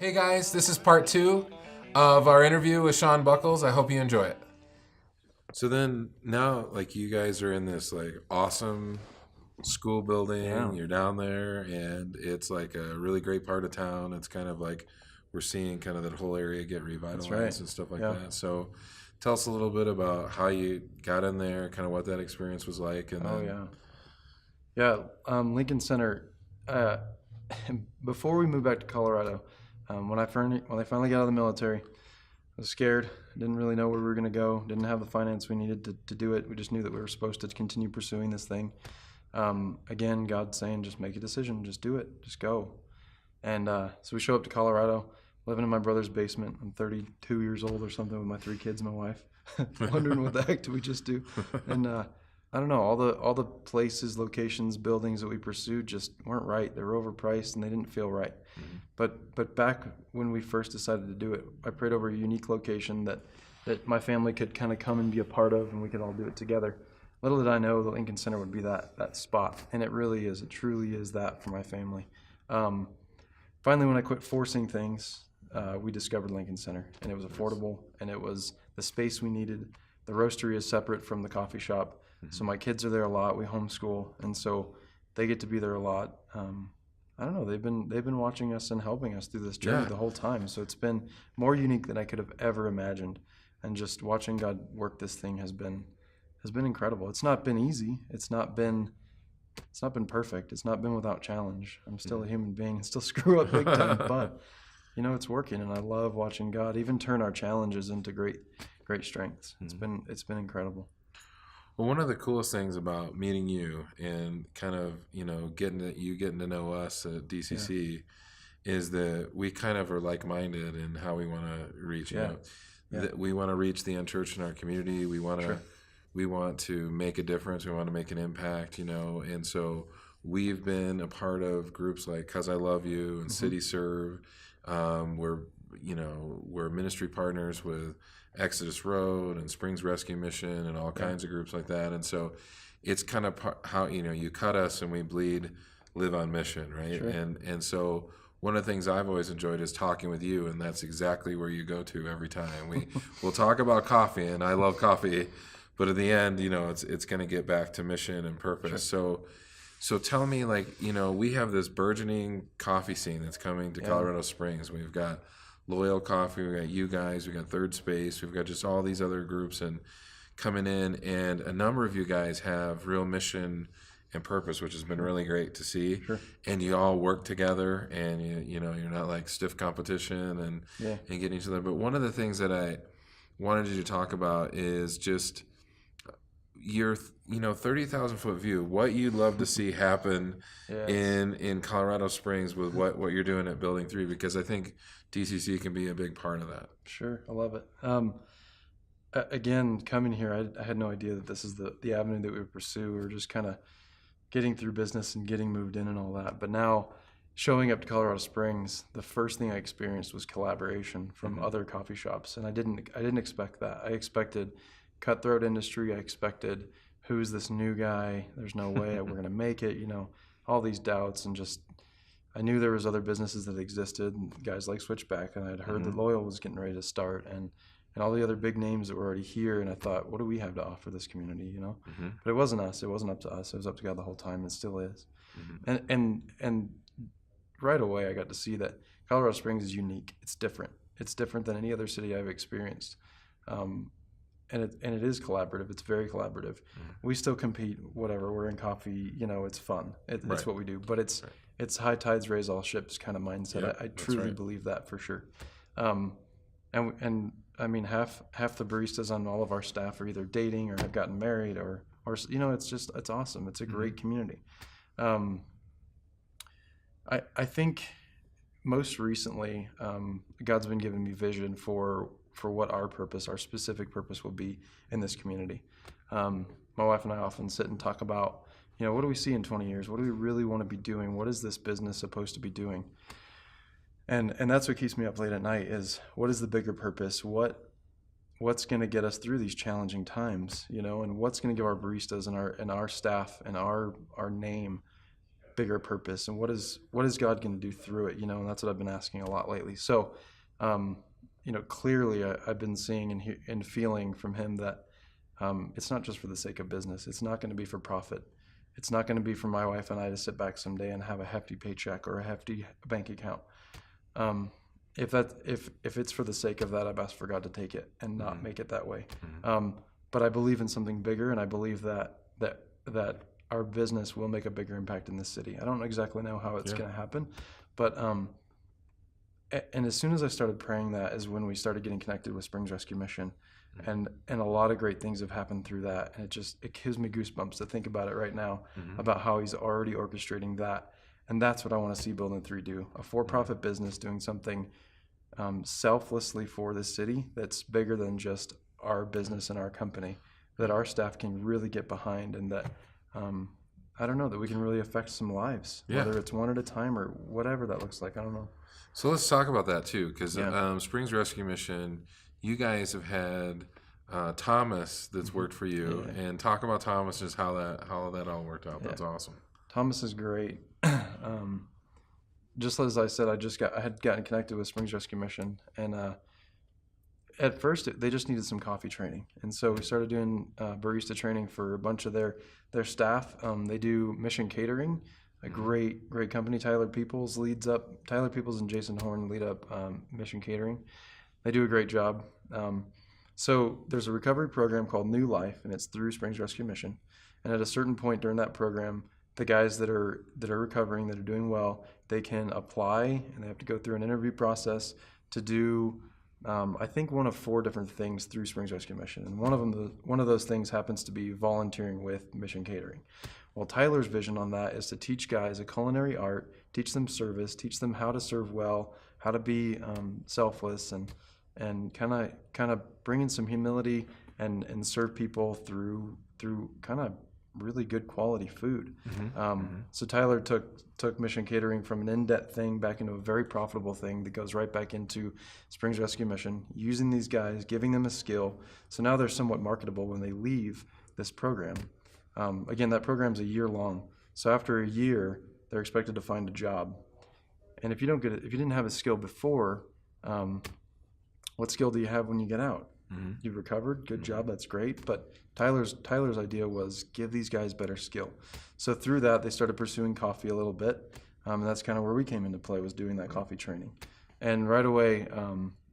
Hey guys, this is part two of our interview with Sean Buckles. I hope you enjoy it. So then now, like, you guys are in this like awesome school building. Yeah. You're down there, and it's like a really great part of town. It's kind of like we're seeing kind of that whole area get That's right. revitalized and stuff like Yeah. that. So tell us a little bit about how you got in there, kind of what that experience was like, and Oh then yeah. Yeah. Lincoln Center. Uh, before we moved back to Colorado, when I finally got out of the military, I was scared. Didn't really know where we were going to go. Didn't have the finance we needed to do it. We just knew that we were supposed to continue pursuing this thing. Again, God saying, just make a decision, just do it, just go. And so we show up to Colorado, living in my brother's basement. I'm 32 years old or something with my three kids and my wife, wondering what the heck do we just do? And I don't know, all the places, locations, buildings that we pursued just weren't right. They were overpriced and they didn't feel right. But back when we first decided to do it, I prayed over a unique location that my family could kind of come and be a part of, and we could all do it together. Little did I know the Lincoln Center would be that spot, and it really is. It truly is that for my family. Um, Finally, when I quit forcing things, we discovered Lincoln Center, and it was affordable, and it was the space we needed. The roastery is separate from the coffee shop, so my kids are there a lot. We homeschool, and so they get to be there a lot. I don't know. They've been watching us and helping us through this journey yeah, the whole time. So it's been more unique than I could have ever imagined, and just watching God work this thing has been incredible. It's not been easy. It's not been perfect. It's not been without challenge. I'm still a human being and still screw up big time, but it's working, and I love watching God even turn our challenges into great strengths. It's been incredible. Well, one of the coolest things about meeting you and kind of, getting to know us at Yeah. DCC is that we kind of are like-minded in how we want to reach, Yeah. Yeah. that we want to reach the unchurched in our community. Sure. We want to make a difference. We want to make an impact, and so we've been a part of groups like Cause I Love You and Hmm. City Serve. We're ministry partners with Exodus Road and Springs Rescue Mission and all Yeah. kinds of groups like that. And so it's kind of how, you cut us and we bleed, live on mission, right? Sure. And so one of the things I've always enjoyed is talking with you, and that's exactly where you go to every time. We'll talk about coffee, and I love coffee, but at the end, it's going to get back to mission and purpose. Sure. So tell me, like, we have this burgeoning coffee scene that's coming to Yeah. Colorado Springs. We've got Loyal Coffee, we got you guys, we got Third Space, we've got just all these other groups and coming in, and a number of you guys have real mission and purpose, which has been really great to see. Sure. And you all work together, and you're not like stiff competition Yeah. and getting each other. But one of the things that I wanted you to talk about is just your 30,000 foot view, what you'd love to see happen Yes. in Colorado Springs with what you're doing at Building 3, because I think DCC can be a big part of that. Sure. I love it. Again, coming here, I had no idea that this is the avenue that we would pursue. We were just kind of getting through business and getting moved in and all that. But now, showing up to Colorado Springs, the first thing I experienced was collaboration from other coffee shops, and I didn't expect that. I expected cutthroat industry. I expected, who's this new guy? There's no way we're gonna make it. All these doubts, and just I knew there was other businesses that existed, guys like Switchback, and I'd heard that Loyal was getting ready to start, and all the other big names that were already here. And I thought, what do we have to offer this community? But it wasn't us. It wasn't up to us. It was up to God the whole time. It still is. And right away, I got to see that Colorado Springs is unique. It's different. It's different than any other city I've experienced. And it is collaborative. It's very collaborative. We still compete. Whatever. We're in coffee. It's fun. It's Right. what we do. But it's high tides raise all ships kind of mindset. Yep, I that's truly right. believe that for sure. And I mean, half the baristas on all of our staff are either dating or have gotten married, or it's awesome. It's a great community. I think most recently, God's been giving me vision for what our specific purpose will be in this community. My wife and I often sit and talk about, what do we see in 20 years? What do we really want to be doing? What is this business supposed to be doing? And that's what keeps me up late at night is, what is the bigger purpose? What's going to get us through these challenging times, and what's going to give our baristas and our staff and our name bigger purpose, and what is God going to do through it, and that's what I've been asking a lot lately. So, clearly I've been seeing and feeling from him that it's not just for the sake of business. It's not going to be for profit. It's not going to be for my wife and I to sit back someday and have a hefty paycheck or a hefty bank account. If it's for the sake of that, I've asked for God to take it and not make it that way. But I believe in something bigger, and I believe that our business will make a bigger impact in this city. I don't exactly know how it's going to happen, but and as soon as I started praying, that is when we started getting connected with Springs Rescue Mission, and a lot of great things have happened through that, and it gives me goosebumps to think about it right now, about how He's already orchestrating that. And that's what I want to see Building 3 do, a for-profit business doing something selflessly for the city that's bigger than just our business and our company, that our staff can really get behind, and that, that we can really affect some lives, whether it's one at a time or whatever that looks like. I don't know. So let's talk about that too, because Springs Rescue Mission, you guys have had Thomas that's worked for you, and talk about Thomas, just how that all worked out. That's awesome. Thomas is great. Just as I said, I had gotten connected with Springs Rescue Mission, and at first they just needed some coffee training, and so we started doing barista training for a bunch of their staff. They do Mission Catering, a great company. Tyler Peoples and Jason Horn lead up Mission Catering. They do a great job. So there's a recovery program called New Life, and it's through Springs Rescue Mission. And at a certain point during that program, the guys that are recovering, that are doing well, they can apply, and they have to go through an interview process to do, I think, one of 4 different things through Springs Rescue Mission. And one of those things happens to be volunteering with Mission Catering. Well, Tyler's vision on that is to teach guys a culinary art, teach them service, teach them how to serve well, how to be selfless, and kind of bring in some humility and serve people through kind of really good quality food. So Tyler took Mission Catering from an in-debt thing back into a very profitable thing that goes right back into Springs Rescue Mission, using these guys, giving them a skill. So now they're somewhat marketable when they leave this program. Again, that program's a year long. So after a year, they're expected to find a job. And if you didn't have a skill before, what skill do you have when you get out? You've recovered, good job, that's great. But Tyler's idea was give these guys better skill. So through that, they started pursuing coffee a little bit, and that's kind of where we came into play, was doing that coffee training. And right away,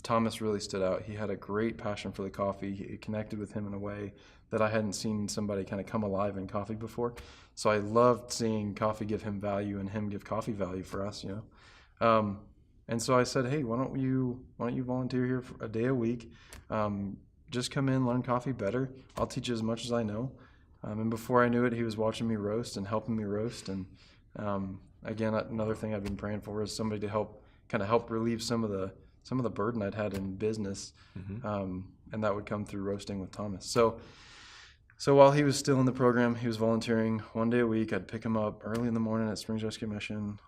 Thomas really stood out. He had a great passion for the coffee. It connected with him in a way that I hadn't seen somebody kind of come alive in coffee before. So I loved seeing coffee give him value and him give coffee value for us, And so I said, hey, why don't you volunteer here for a day a week? Just come in, learn coffee better. I'll teach you as much as I know. And before I knew it, he was watching me roast and helping me roast. And again, another thing I've been praying for is somebody to help relieve some of the burden I'd had in business, and that would come through roasting with Thomas. So while he was still in the program, he was volunteering one day a week. I'd pick him up early in the morning at Springs Rescue Mission,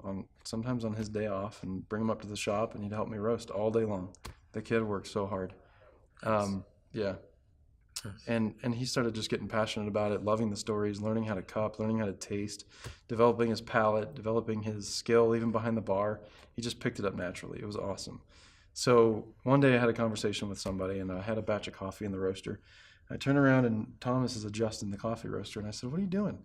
sometimes on his day off, and bring him up to the shop, and he'd help me roast all day long. The kid worked so hard. And he started just getting passionate about it, loving the stories, learning how to cup, learning how to taste, developing his palate, developing his skill, even behind the bar. He just picked it up naturally. It was awesome. So one day I had a conversation with somebody, and I had a batch of coffee in the roaster. I turned around, and Thomas is adjusting the coffee roaster, and I said, what are you doing?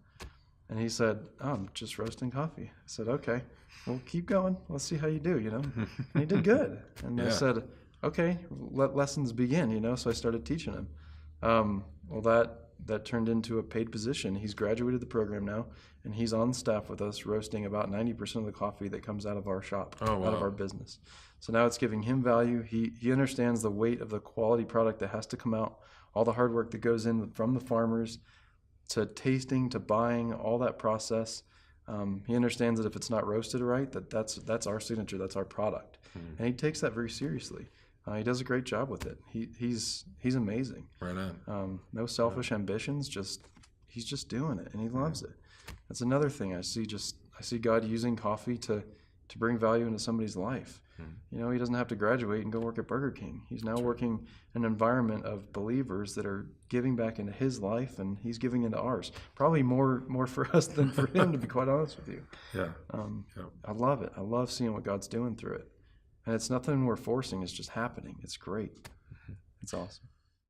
And he said, oh, I'm just roasting coffee. I said, okay, well, keep going. Let's see how you do, And he did good. And I said, okay, let lessons begin, So I started teaching him. Well, that turned into a paid position. He's graduated the program now, and he's on staff with us, roasting about 90% of the coffee that comes out of our shop, out of our business. So now it's giving him value. He understands the weight of the quality product that has to come out, all the hard work that goes in from the farmers to tasting, to buying, all that process. He understands that if it's not roasted right, that's our signature, that's our product. And he takes that very seriously. He does a great job with it. He's amazing. Right on. No selfish ambitions. He's just doing it, and he loves it. That's another thing I see. I see God using coffee to bring value into somebody's life. You know, he doesn't have to graduate and go work at Burger King. He's now working in an environment of believers that are giving back into his life, and he's giving into ours. Probably more for us than for him, to be quite honest with you. Yeah. I love it. I love seeing what God's doing through it. And it's nothing we're forcing. It's just happening. It's great. It's awesome.